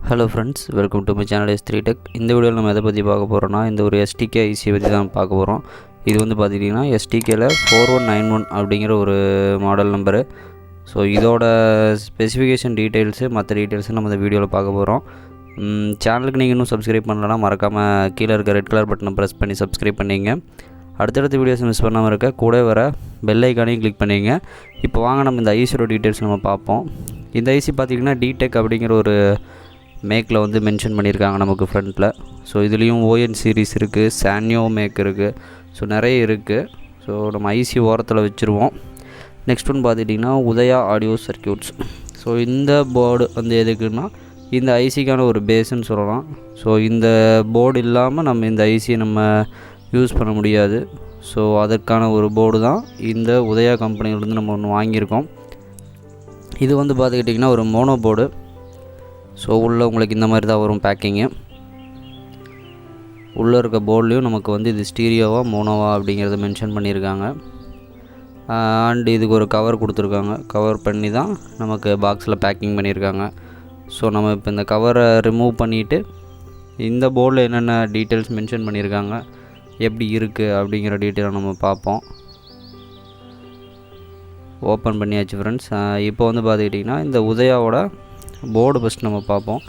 Hello friends, welcome to my channel S3 Tech. இந்த வீடியோவில் நம்ம எதை பற்றி பார்க்க போகிறோம்னா, இந்த ஒரு STK IC பற்றி தான் பார்க்க போகிறோம். இது வந்து பார்த்துக்கிட்டிங்கன்னா STKல 4191 அப்படிங்கிற ஒரு மாடல் நம்பரு. ஸோ இதோட ஸ்பெசிஃபிகேஷன் டீட்டெயில்ஸு மற்ற டீட்டெயில்ஸு நம்ம இந்த வீடியோவில் பார்க்க போகிறோம். சேனலுக்கு நீங்கள் இன்னும் சப்ஸ்கிரைப் பண்ணலன்னா மறக்காமல் கீழே இருக்க ரெட் கலர் பட்டனை ப்ரெஸ் பண்ணி சப்ஸ்கிரைப் பண்ணிங்க. அடுத்தடுத்த வீடியோஸ் மிஸ் பண்ணாமல் இருக்க கூட வர பெல் ஐக்கானையும் கிளிக் பண்ணிங்க. இப்போ வாங்க நம்ம இந்த ஐசியோட டீட்டெயில்ஸ் நம்ம பார்ப்போம். இந்த ஐசி பார்த்திங்கன்னா டிடெக் அப்படிங்கிற ஒரு மேக்கில் வந்து மென்ஷன் பண்ணியிருக்காங்க நமக்கு ஃப்ரண்ட்டில். ஸோ இதுலேயும் ON சீரீஸ் இருக்குது, சானியோ மேக் இருக்குது, ஸோ நிறைய இருக்குது. ஸோ நம்ம ஐசி ஓரத்தில் வச்சுருவோம். நெக்ஸ்ட் ஒன்று பார்த்துட்டிங்கன்னா உதயா ஆடியோ சர்க்யூட்ஸ். ஸோ இந்த போர்டு வந்து எதுக்குன்னா இந்த ஐசிக்கான ஒரு பேஸுன்னு சொல்லலாம். ஸோ இந்த போர்டு இல்லாமல் நம்ம இந்த ஐசியை நம்ம யூஸ் பண்ண முடியாது. ஸோ அதற்கான ஒரு போர்டு தான் இந்த உதயா கம்பெனியிலேருந்து நம்ம ஒன்று வாங்கியிருக்கோம். இது வந்து பார்த்துக்கிட்டிங்கன்னா ஒரு மோனோ போர்டு. ஸோ உள்ளே உங்களுக்கு இந்த மாதிரி தான் வரும் பேக்கிங்கு. உள்ளே இருக்க போர்ட்லேயும் நமக்கு வந்து இது ஸ்டீரியோவா மோனோவா அப்படிங்கிறத மென்ஷன் பண்ணியிருக்காங்க. அண்ட் இதுக்கு ஒரு கவர் கொடுத்துருக்காங்க. கவர் பண்ணி தான் நமக்கு பாக்ஸில் பேக்கிங் பண்ணியிருக்காங்க. ஸோ நம்ம இப்போ இந்த கவரை ரிமூவ் பண்ணிவிட்டு இந்த போர்டில் என்னென்ன டீட்டெயில்ஸ் மென்ஷன் பண்ணியிருக்காங்க, எப்படி இருக்குது அப்படிங்கிற டீட்டெயிலை நம்ம பார்ப்போம். ஓப்பன் பண்ணியாச்சு ஃப்ரெண்ட்ஸ். இப்போ வந்து பார்த்துக்கிட்டிங்கன்னா இந்த உதயாவோட போர்டு ஃபஸ்ட் நம்ம பார்ப்போம்.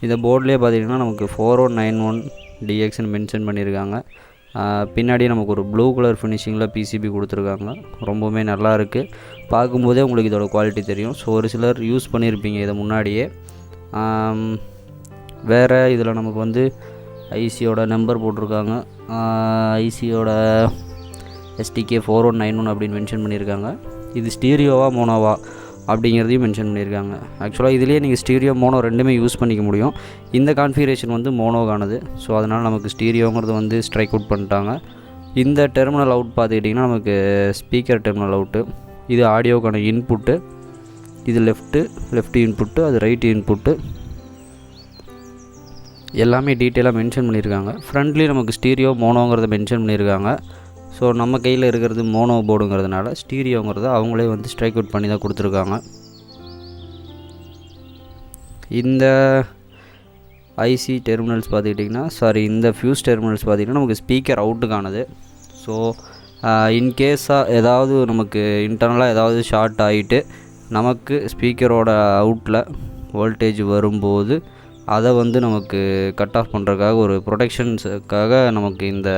இந்த போர்ட்லேயே பார்த்திங்கன்னா நமக்கு 4191 DXன்னு மென்ஷன் பண்ணியிருக்காங்க. பின்னாடி நமக்கு ஒரு ப்ளூ கலர் ஃபினிஷிங்கில் PCB கொடுத்துருக்காங்க. ரொம்பவுமே நல்லா இருக்குது. பார்க்கும்போதே உங்களுக்கு இதோட குவாலிட்டி தெரியும். ஸோ ஒரு சிலர் யூஸ் பண்ணியிருப்பீங்க இதை முன்னாடியே. வேறு இதில் நமக்கு வந்து ஐசியோட நம்பர் போட்டிருக்காங்க. ஐசியோட STK4191 அப்படின்னு மென்ஷன் பண்ணியிருக்காங்க. இது ஸ்டீரியோவா மோனோவா அப்படிங்கிறதையும் மென்ஷன் பண்ணியிருக்காங்க. ஆக்சுவலாக இதுலேயே நீங்கள் ஸ்டீரியோ மோனோ ரெண்டுமே யூஸ் பண்ணிக்க முடியும். இந்த கான்ஃபிகரேஷன் வந்து மோனோவானது. ஸோ அதனால் நமக்கு ஸ்டீரியோங்கிறது வந்து ஸ்ட்ரைக் அவுட் பண்ணிட்டாங்க. இந்த டெர்மினல் அவுட் பார்த்துக்கிட்டிங்கன்னா நமக்கு ஸ்பீக்கர் டெர்மினல் அவுட்டு. இது ஆடியோக்கான இன்புட்டு. இது லெஃப்ட் இன்புட்டு, அது ரைட் இன்புட்டு. எல்லாமே டீட்டெயிலாக மென்ஷன் பண்ணியிருக்காங்க. ஃப்ரண்ட்லேயும் நமக்கு ஸ்டீரியோ மோனோங்கிறத மென்ஷன் பண்ணியிருக்காங்க. ஸோ நம்ம கையில் இருக்கிறது மோனோ போர்டுங்கிறதுனால ஸ்டீரியோங்கிறத அவங்களே வந்து ஸ்ட்ரைக் அவுட் பண்ணி தான் கொடுத்துருக்காங்க. இந்த ஐசி டெர்மினல்ஸ் பார்த்துக்கிட்டிங்கன்னா இந்த ஃபியூஸ் டெர்மினல்ஸ் பார்த்திங்கன்னா நமக்கு ஸ்பீக்கர் அவுட்டுக்கானது. ஸோ இன்கேஸாக ஏதாவது நமக்கு இன்டர்னலாக ஏதாவது ஷார்ட் ஆகிட்டு நமக்கு ஸ்பீக்கரோட அவுட்டில் வோல்டேஜ் வரும்போது அதை வந்து நமக்கு கட் ஆஃப் பண்ணுறதுக்காக ஒரு ப்ரொடெக்ஷன்ஸுக்காக நமக்கு இந்த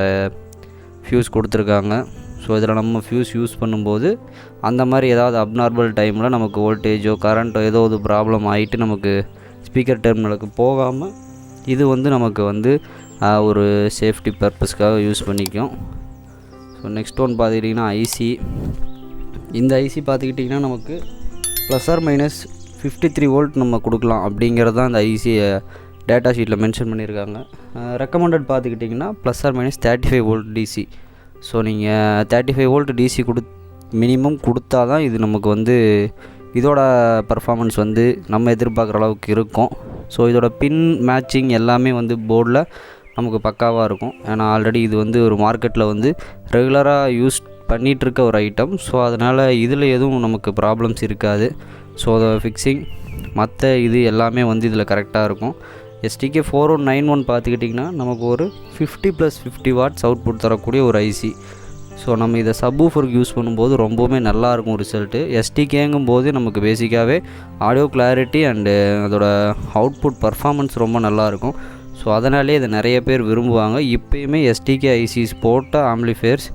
ஃபியூஸ் கொடுத்துருக்காங்க. ஸோ இதில் நம்ம ஃபியூஸ் யூஸ் பண்ணும்போது அந்த மாதிரி ஏதாவது அப்நார்மல் டைமில் நமக்கு வோல்டேஜோ கரண்ட்டோ ஏதோ ஒரு ப்ராப்ளம் ஆகிட்டு நமக்கு ஸ்பீக்கர் டெர்மினலுக்கு போகாமல் இது வந்து நமக்கு வந்து ஒரு சேஃப்டி பர்பஸ்க்காக யூஸ் பண்ணிக்கும். ஸோ நெக்ஸ்ட் ஒன் பார்த்துக்கிட்டிங்கன்னா ஐசி. இந்த ஐசி பார்த்துக்கிட்டிங்கன்னா நமக்கு ±53 வோல்ட் நம்ம கொடுக்கலாம் அப்படிங்கிறது தான் இந்த ஐசி டேட்டா ஷீட்டில் மென்ஷன் பண்ணியிருக்காங்க. ரெக்கமெண்டட் பார்த்துக்கிட்டிங்கன்னா ±35 வோல்ட் DC. ஸோ நீங்கள் 35 வோல்ட் DC மினிமம் கொடுத்தா தான் இது நமக்கு வந்து இதோட பர்ஃபார்மன்ஸ் வந்து நம்ம எதிர்பார்க்குற அளவுக்கு இருக்கும். ஸோ இதோட பின் மேட்சிங் எல்லாமே வந்து போர்டில் நமக்கு பக்காவாக இருக்கும். ஏன்னா ஆல்ரெடி இது வந்து ஒரு மார்க்கெட்டில் வந்து ரெகுலராக யூஸ் பண்ணிகிட்ருக்க ஒரு ஐட்டம். ஸோ அதனால் இதில் எதுவும் நமக்கு ப்ராப்ளம்ஸ் இருக்காது. ஸோ அதை ஃபிக்ஸிங் மற்ற இது எல்லாமே வந்து இதில் கரெக்டாக இருக்கும். STK4191 பார்த்துக்கிட்டிங்கன்னா நமக்கு ஒரு 50+50 வாட்ஸ் அவுட்புட் தரக்கூடிய ஒரு ஐசி. ஸோ நம்ம இதை சப்வூஃபருக்கு யூஸ் பண்ணும்போது ரொம்பவுமே நல்லாயிருக்கும் ரிசல்ட்டு. STKங்கும் போது நமக்கு பேசிக்காகவே ஆடியோ கிளாரிட்டி அண்டு அதோட அவுட்புட் பர்ஃபார்மன்ஸ் ரொம்ப நல்லாயிருக்கும். ஸோ அதனாலே இதை நிறைய பேர் விரும்புவாங்க. இப்போயுமே STK ஐசிஸ் போட்ட ஆம்ப்ளிஃபையர்ஸ்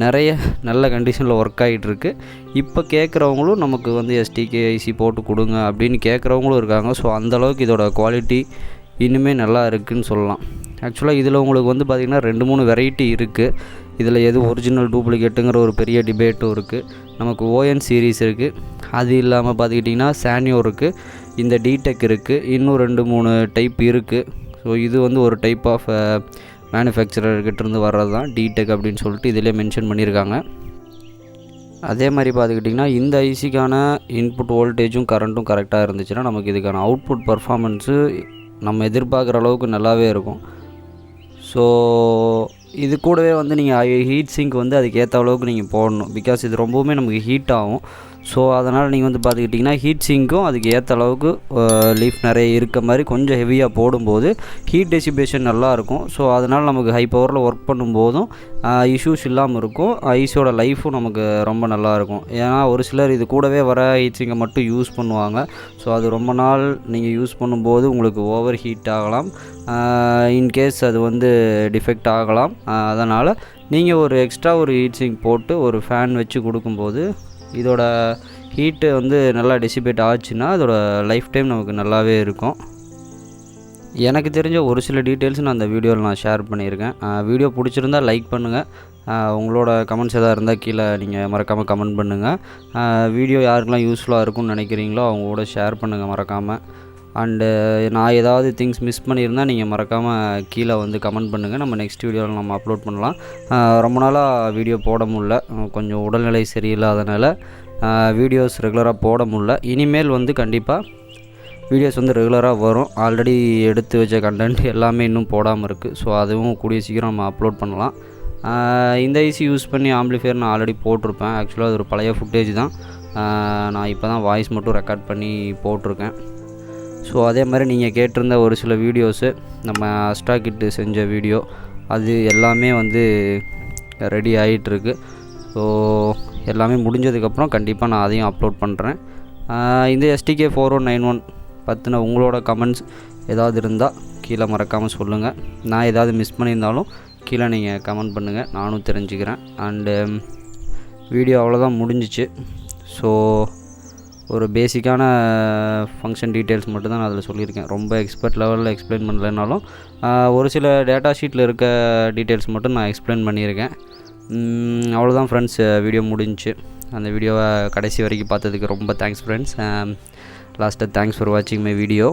நிறைய நல்ல கண்டிஷனில் ஒர்க் ஆகிட்டுருக்கு. இப்போ கேட்குறவங்களும் நமக்கு வந்து STK ஐசி போட்டு கொடுங்க அப்படின்னு கேட்குறவங்களும் இருக்காங்க. ஸோ அந்தளவுக்கு இதோட குவாலிட்டி இன்னுமே நல்லா இருக்குதுன்னு சொல்லலாம். ஆக்சுவலாக இதில் உங்களுக்கு வந்து பார்த்திங்கன்னா 2-3 வெரைட்டி இருக்குது. இதில் எது ஒரிஜினல் டூப்ளிகேட்டுங்கிற ஒரு பெரிய டிபேட்டும் இருக்குது. நமக்கு ON சீரீஸ் இருக்குது. அது இல்லாமல் பார்த்துக்கிட்டிங்கன்னா சானியோ இருக்குது. இந்த டிடெக் இருக்குது. இன்னும் 2-3 டைப் இருக்குது. ஸோ இது வந்து ஒரு டைப் ஆஃப் மேனுஃபேக்சரர்கிட்டேருந்து வர்றது தான் டிடெக் அப்படின்னு சொல்லிட்டு இதிலே மென்ஷன் பண்ணியிருக்காங்க. அதே மாதிரி பார்த்துக்கிட்டிங்கன்னா இந்த ஐசிக்கான இன்புட் வோல்டேஜும் கரண்ட்டும் கரெக்டாக இருந்துச்சுன்னா நமக்கு இதுக்கான அவுட்புட் பர்ஃபார்மன்ஸு நம்ம எதிர்பார்க்குற அளவுக்கு நல்லாவே இருக்கும். ஸோ இது கூடவே வந்து நீங்கள் ஹீட் சிங்க் வந்து அதுக்கு ஏற்ற அளவுக்கு நீங்கள் போடணும். பிகாஸ் இது ரொம்பவுமே நமக்கு ஹீட் ஆகும். ஸோ அதனால் நீங்கள் வந்து பார்த்துக்கிட்டிங்கன்னா ஹீட் சிங்க்கும் அதுக்கு ஏற்ற அளவுக்கு லீஃப் நிறைய இருக்க மாதிரி கொஞ்சம் ஹெவியாக போடும்போது ஹீட் டெசிபேஷன் நல்லாயிருக்கும். ஸோ அதனால் நமக்கு ஹை பவரில் ஒர்க் பண்ணும்போதும் இஷ்யூஸ் இல்லாமல் இருக்கும். ஐஸோட லைஃப்பும் நமக்கு ரொம்ப நல்லாயிருக்கும். ஏன்னா ஒரு சிலர் இது கூடவே வர ஹீட் சிங்கை மட்டும் யூஸ் பண்ணுவாங்க. ஸோ அது ரொம்ப நாள் நீங்கள் யூஸ் பண்ணும்போது உங்களுக்கு ஓவர் ஹீட் ஆகலாம். இன்கேஸ் அது வந்து டிஃபெக்ட் ஆகலாம். அதனால் நீங்கள் ஒரு எக்ஸ்ட்ரா ஒரு ஹீட் சிங்க் போட்டு ஒரு ஃபேன் வச்சு கொடுக்கும்போது இதோட ஹீட்டு வந்து நல்லா டிசிபேட் ஆச்சுன்னா அதோட லைஃப் டைம் நமக்கு நல்லாவே இருக்கும். எனக்கு தெரிஞ்ச ஒரு சில டீட்டெயில்ஸ் நான் அந்த வீடியோவில் நான் ஷேர் பண்ணியிருக்கேன். வீடியோ பிடிச்சிருந்தால் லைக் பண்ணுங்கள். உங்களோட கமெண்ட்ஸ் எதாவது இருந்தால் கீழே நீங்கள் மறக்காமல் கமெண்ட் பண்ணுங்கள். வீடியோ யாருக்கெல்லாம் யூஸ்ஃபுல்லாக இருக்கும்னு நினைக்கிறீங்களோ அவங்க கூட ஷேர் பண்ணுங்கள் மறக்காமல். அண்டு நான் ஏதாவது திங்ஸ் மிஸ் பண்ணியிருந்தால் நீங்கள் மறக்காமல் கீழே வந்து கமெண்ட் பண்ணுங்கள். நம்ம நெக்ஸ்ட் வீடியோவில் நம்ம அப்லோட் பண்ணலாம். ரொம்ப நாளாக வீடியோ போட முடில, கொஞ்சம் உடல்நிலை சரியில்லாதனால வீடியோஸ் ரெகுலராக போட முடில. இனிமேல் வந்து கண்டிப்பாக வீடியோஸ் வந்து ரெகுலராக வரும். ஆல்ரெடி எடுத்து வச்ச கண்டென்ட் எல்லாமே இன்னும் போடாமல் இருக்குது. ஸோ அதுவும் கூடிய சீக்கிரம் நம்ம அப்லோட் பண்ணலாம். இந்த ஐசி யூஸ் பண்ணி ஆம்பிளிஃபையர் நான் ஆல்ரெடி போட்டிருப்பேன். ஆக்சுவலாக அது ஒரு பழைய ஃபுட்டேஜ் தான். நான் இப்போ தான் வாய்ஸ் மட்டும் ரெக்கார்ட் பண்ணி போட்டிருக்கேன். ஸோ அதே மாதிரி நீங்கள் கேட்டிருந்த ஒரு சில வீடியோஸு நம்ம அஸ்டா கிட்டு செஞ்ச வீடியோ அது எல்லாமே வந்து ரெடி ஆகிட்டுருக்கு. ஸோ எல்லாமே முடிஞ்சதுக்கப்புறம் கண்டிப்பாக நான் அதையும் அப்லோட் பண்ணுறேன். இந்த STK4191 பற்றின உங்களோட கமெண்ட்ஸ் ஏதாவது இருந்தால் கீழே மறக்காமல் சொல்லுங்கள். நான் ஏதாவது மிஸ் பண்ணியிருந்தாலும் கீழே நீங்கள் கமெண்ட் பண்ணுங்கள், நானும் தெரிஞ்சுக்கிறேன். அண்டு வீடியோ அவ்வளோதான் முடிஞ்சிச்சு. ஸோ ஒரு பேசிக்கான ஃபங்க்ஷன் டீட்டெயில்ஸ் மட்டும் தான் நான் அதில் சொல்லியிருக்கேன். ரொம்ப எக்ஸ்பர்ட் லெவலில் எக்ஸ்பிளைன் பண்ணலைனாலும் ஒரு சில டேட்டா ஷீட்டில் இருக்க டீட்டெயில்ஸ் மட்டும் நான் எக்ஸ்பிளைன் பண்ணியிருக்கேன். அவ்வளோதான் ஃப்ரெண்ட்ஸ், வீடியோ முடிஞ்சிச்சு. அந்த வீடியோவை கடைசி வரைக்கும் பார்த்ததுக்கு ரொம்ப தேங்க்ஸ் ஃப்ரெண்ட்ஸ். லாஸ்ட்டாக தேங்க்ஸ் ஃபார் வாட்சிங் மை வீடியோ.